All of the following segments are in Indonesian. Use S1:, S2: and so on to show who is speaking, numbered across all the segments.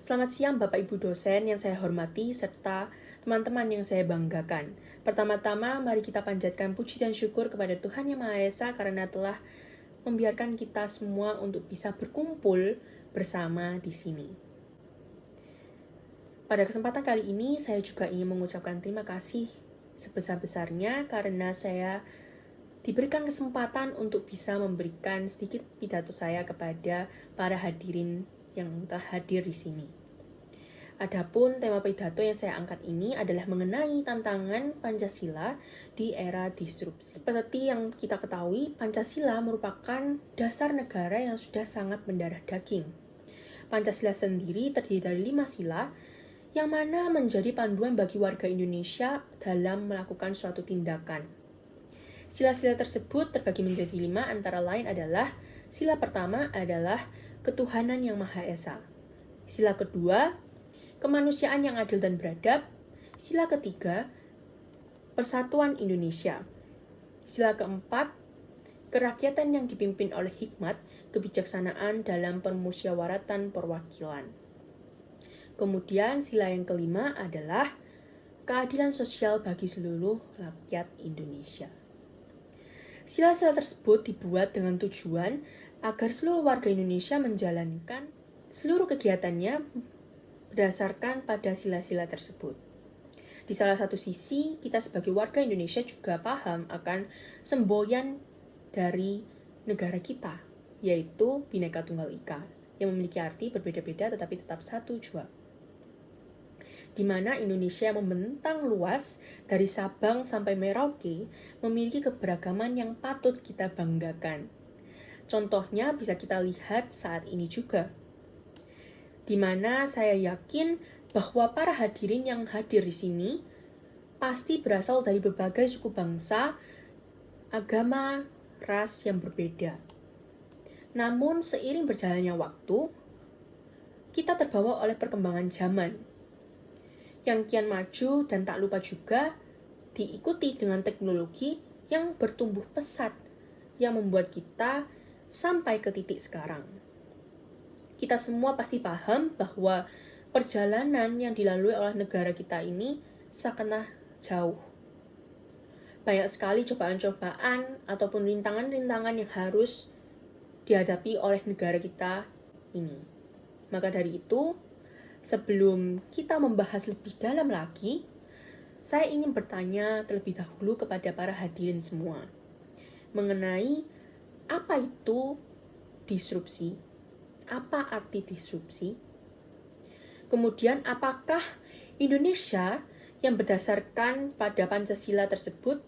S1: Selamat siang Bapak Ibu dosen yang saya hormati serta teman-teman yang saya banggakan. Pertama-tama mari kita panjatkan puji dan syukur kepada Tuhan Yang Maha Esa karena telah membiarkan kita semua untuk bisa berkumpul bersama di sini. Pada kesempatan kali ini saya juga ingin mengucapkan terima kasih sebesar-besarnya karena saya diberikan kesempatan untuk bisa memberikan sedikit pidato saya kepada para hadirin yang telah hadir di sini. Adapun tema pidato yang saya angkat ini adalah mengenai tantangan Pancasila di era disrupsi. Seperti yang kita ketahui, Pancasila merupakan dasar negara yang sudah sangat mendarah daging. Pancasila sendiri terdiri dari 5 sila, yang mana menjadi panduan bagi warga Indonesia dalam melakukan suatu tindakan. Sila-sila tersebut terbagi menjadi 5, antara lain adalah sila pertama adalah ketuhanan yang Maha Esa. Sila kedua, kemanusiaan yang adil dan beradab. Sila ketiga, persatuan Indonesia. Sila keempat, kerakyatan yang dipimpin oleh hikmat, kebijaksanaan dalam permusyawaratan perwakilan. Kemudian sila yang kelima adalah keadilan sosial bagi seluruh rakyat Indonesia. Sila-sila tersebut dibuat dengan tujuan agar seluruh warga Indonesia menjalankan seluruh kegiatannya berdasarkan pada sila-sila tersebut. Di salah satu sisi, kita sebagai warga Indonesia juga paham akan semboyan dari negara kita, yaitu Bhinneka Tunggal Ika, yang memiliki arti berbeda-beda tetapi tetap satu jua. Di mana Indonesia yang membentang luas dari Sabang sampai Merauke memiliki keberagaman yang patut kita banggakan. Contohnya bisa kita lihat saat ini juga, di mana saya yakin bahwa para hadirin yang hadir di sini pasti berasal dari berbagai suku bangsa, agama, ras yang berbeda. Namun seiring berjalannya waktu, kita terbawa oleh perkembangan zaman yang kian maju dan tak lupa juga diikuti dengan teknologi yang bertumbuh pesat yang membuat kita sampai ke titik sekarang. Kita semua pasti paham bahwa perjalanan yang dilalui oleh negara kita ini sangatlah jauh. Banyak sekali cobaan-cobaan ataupun rintangan-rintangan yang harus dihadapi oleh negara kita ini. Maka dari itu, sebelum kita membahas lebih dalam lagi, saya ingin bertanya terlebih dahulu kepada para hadirin semua mengenai apa itu disrupsi, apa arti disrupsi, kemudian apakah Indonesia yang berdasarkan pada Pancasila tersebut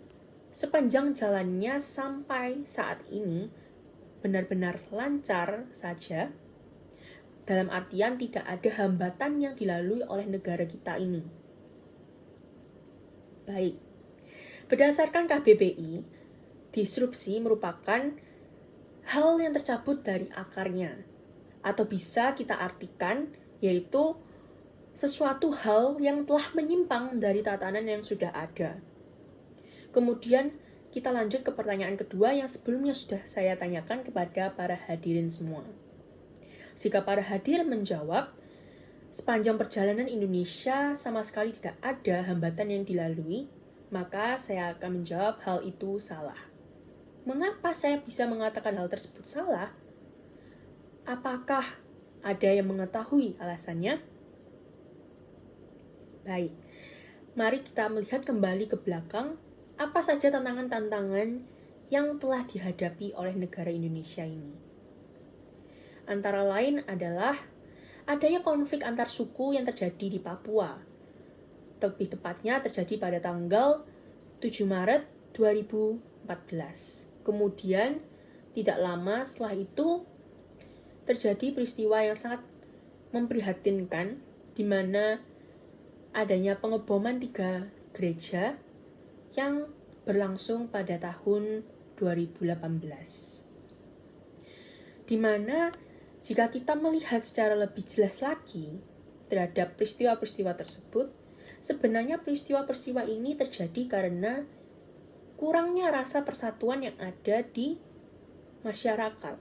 S1: sepanjang jalannya sampai saat ini benar-benar lancar saja, dalam artian tidak ada hambatan yang dilalui oleh negara kita ini. Baik, berdasarkan KBBI, disrupsi merupakan hal yang tercabut dari akarnya, atau bisa kita artikan yaitu sesuatu hal yang telah menyimpang dari tatanan yang sudah ada. Kemudian kita lanjut ke pertanyaan kedua yang sebelumnya sudah saya tanyakan kepada para hadirin semua. Jika para hadirin menjawab, sepanjang perjalanan Indonesia sama sekali tidak ada hambatan yang dilalui, maka saya akan menjawab hal itu salah. Mengapa saya bisa mengatakan hal tersebut salah? Apakah ada yang mengetahui alasannya? Baik, mari kita melihat kembali ke belakang apa saja tantangan-tantangan yang telah dihadapi oleh negara Indonesia ini. Antara lain adalah adanya konflik antar suku yang terjadi di Papua. Lebih tepatnya terjadi pada tanggal 7 Maret 2014. Kemudian tidak lama setelah itu terjadi peristiwa yang sangat memprihatinkan di mana adanya pengeboman 3 gereja yang berlangsung pada tahun 2018. Di mana jika kita melihat secara lebih jelas lagi terhadap peristiwa-peristiwa tersebut, sebenarnya peristiwa-peristiwa ini terjadi karena kurangnya rasa persatuan yang ada di masyarakat.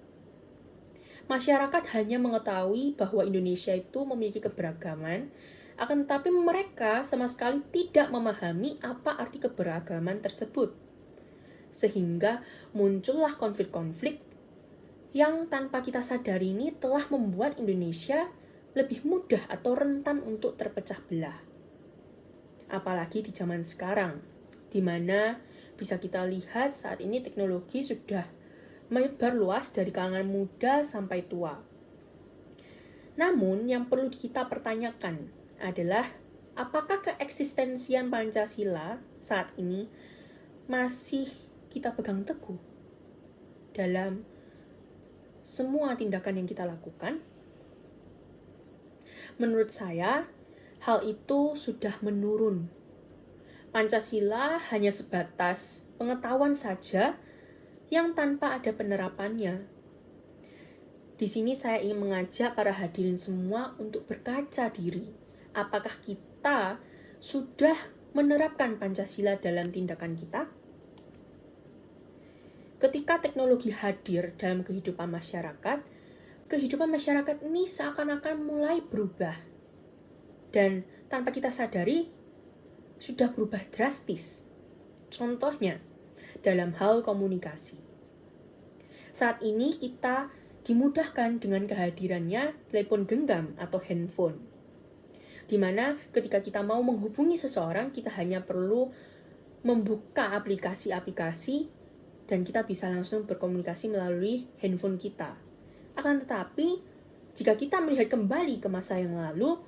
S1: Masyarakat hanya mengetahui bahwa Indonesia itu memiliki keberagaman, akan tetapi mereka sama sekali tidak memahami apa arti keberagaman tersebut. Sehingga muncullah konflik-konflik yang tanpa kita sadari ini telah membuat Indonesia lebih mudah atau rentan untuk terpecah belah. Apalagi di zaman sekarang, di mana bisa kita lihat saat ini teknologi sudah menyebar luas dari kalangan muda sampai tua. Namun, yang perlu kita pertanyakan adalah apakah keeksistensian Pancasila saat ini masih kita pegang teguh dalam semua tindakan yang kita lakukan? Menurut saya, hal itu sudah menurun. Pancasila hanya sebatas pengetahuan saja yang tanpa ada penerapannya. Di sini saya ingin mengajak para hadirin semua untuk berkaca diri. Apakah kita sudah menerapkan Pancasila dalam tindakan kita? Ketika teknologi hadir dalam kehidupan masyarakat ini seakan-akan mulai berubah. Dan tanpa kita sadari, sudah berubah drastis. Contohnya, dalam hal komunikasi. Saat ini kita dimudahkan dengan kehadirannya telepon genggam atau handphone. Di mana ketika kita mau menghubungi seseorang, kita hanya perlu membuka aplikasi-aplikasi dan kita bisa langsung berkomunikasi melalui handphone kita. Akan tetapi, jika kita melihat kembali ke masa yang lalu,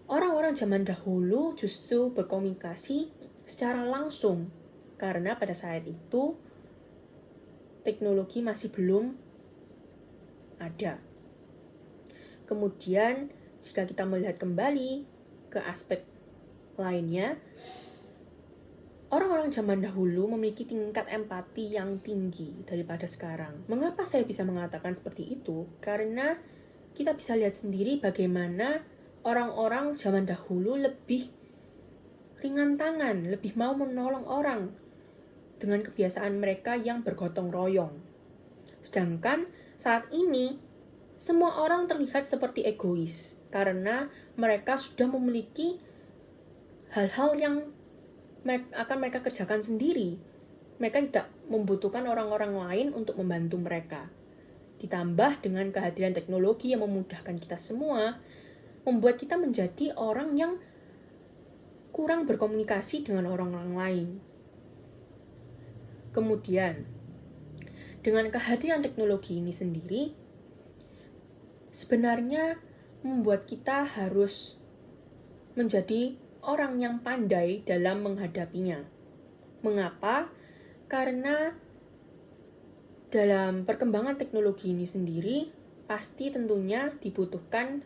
S1: orang-orang zaman dahulu justru berkomunikasi secara langsung karena pada saat itu teknologi masih belum ada. Kemudian, jika kita melihat kembali ke aspek lainnya, orang-orang zaman dahulu memiliki tingkat empati yang tinggi daripada sekarang. Mengapa saya bisa mengatakan seperti itu? Karena kita bisa lihat sendiri bagaimana orang-orang zaman dahulu lebih ringan tangan, lebih mau menolong orang dengan kebiasaan mereka yang bergotong royong. Sedangkan saat ini, semua orang terlihat seperti egois karena mereka sudah memiliki hal-hal yang akan mereka kerjakan sendiri. Mereka tidak membutuhkan orang-orang lain untuk membantu mereka. Ditambah dengan kehadiran teknologi yang memudahkan kita semua, membuat kita menjadi orang yang kurang berkomunikasi dengan orang-orang lain. Kemudian, dengan kehadiran teknologi ini sendiri, sebenarnya membuat kita harus menjadi orang yang pandai dalam menghadapinya. Mengapa? Karena dalam perkembangan teknologi ini sendiri, pasti tentunya dibutuhkan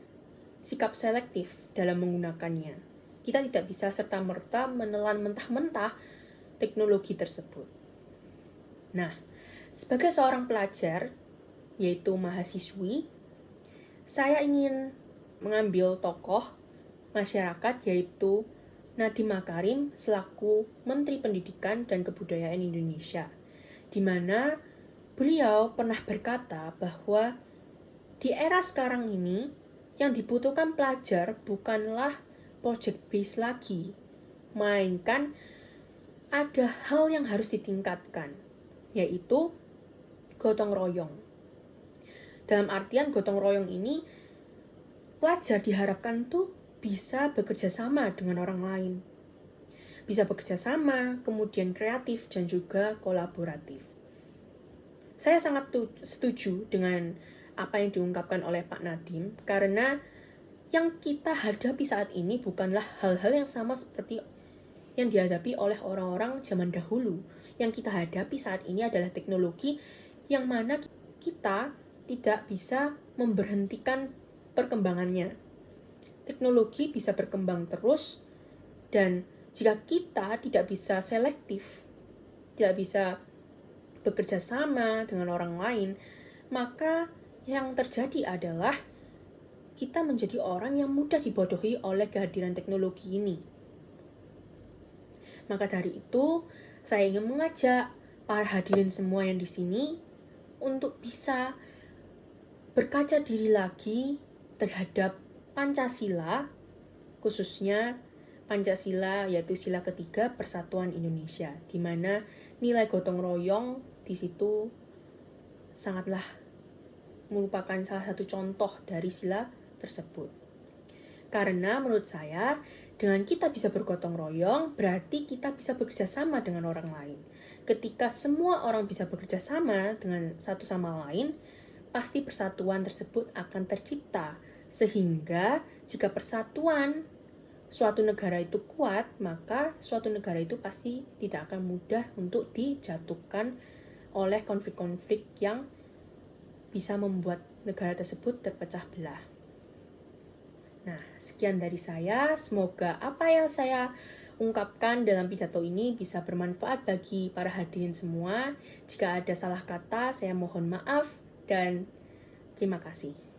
S1: sikap selektif dalam menggunakannya. Kita tidak bisa serta-merta menelan mentah-mentah teknologi tersebut. Nah, sebagai seorang pelajar, yaitu mahasiswi, saya ingin mengambil tokoh masyarakat yaitu Nadiem Makarim selaku Menteri Pendidikan dan Kebudayaan Indonesia, di mana beliau pernah berkata bahwa di era sekarang ini yang dibutuhkan pelajar bukanlah project base lagi, melainkan ada hal yang harus ditingkatkan, yaitu gotong royong. Dalam artian gotong royong ini, pelajar diharapkan tuh bisa bekerja sama dengan orang lain. Bisa bekerja sama, kemudian kreatif, dan juga kolaboratif. Saya sangat setuju dengan apa yang diungkapkan oleh Pak Nadiem, karena yang kita hadapi saat ini bukanlah hal-hal yang sama seperti yang dihadapi oleh orang-orang zaman dahulu. Yang kita hadapi saat ini adalah teknologi yang mana kita tidak bisa memberhentikan perkembangannya. Teknologi bisa berkembang terus, dan jika kita tidak bisa selektif, tidak bisa bekerja sama dengan orang lain, maka yang terjadi adalah kita menjadi orang yang mudah dibodohi oleh kehadiran teknologi ini. Maka dari itu, saya ingin mengajak para hadirin semua yang di sini untuk bisa berkaca diri lagi terhadap Pancasila, khususnya Pancasila yaitu sila ketiga Persatuan Indonesia, di mana nilai gotong royong di situ sangatlah merupakan salah satu contoh dari sila tersebut. Karena menurut saya, dengan kita bisa bergotong royong, berarti kita bisa bekerja sama dengan orang lain. Ketika semua orang bisa bekerja sama dengan satu sama lain, pasti persatuan tersebut akan tercipta. Sehingga jika persatuan suatu negara itu kuat, maka suatu negara itu pasti tidak akan mudah untuk dijatuhkan oleh konflik-konflik yang bisa membuat negara tersebut terpecah belah. Nah, sekian dari saya. Semoga apa yang saya ungkapkan dalam pidato ini bisa bermanfaat bagi para hadirin semua. Jika ada salah kata, saya mohon maaf dan terima kasih.